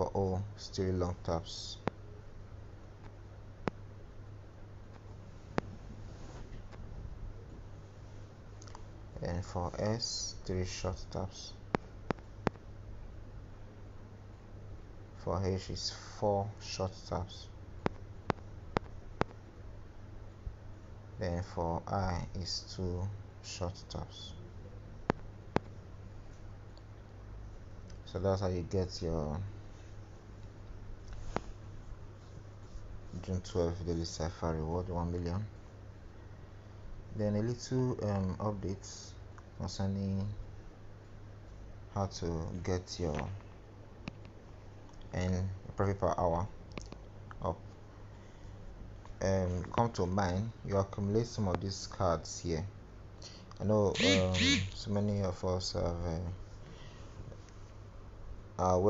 for O it's 3 long taps. And for S, 3 short taps. For H is 4 short taps. Then for I is 2 short taps. So that's how you get your June 12 daily cipher reward 1 million. Then a little updates concerning how to get your profit per hour up. Come to mine, you accumulate some of these cards here. I know so many of us have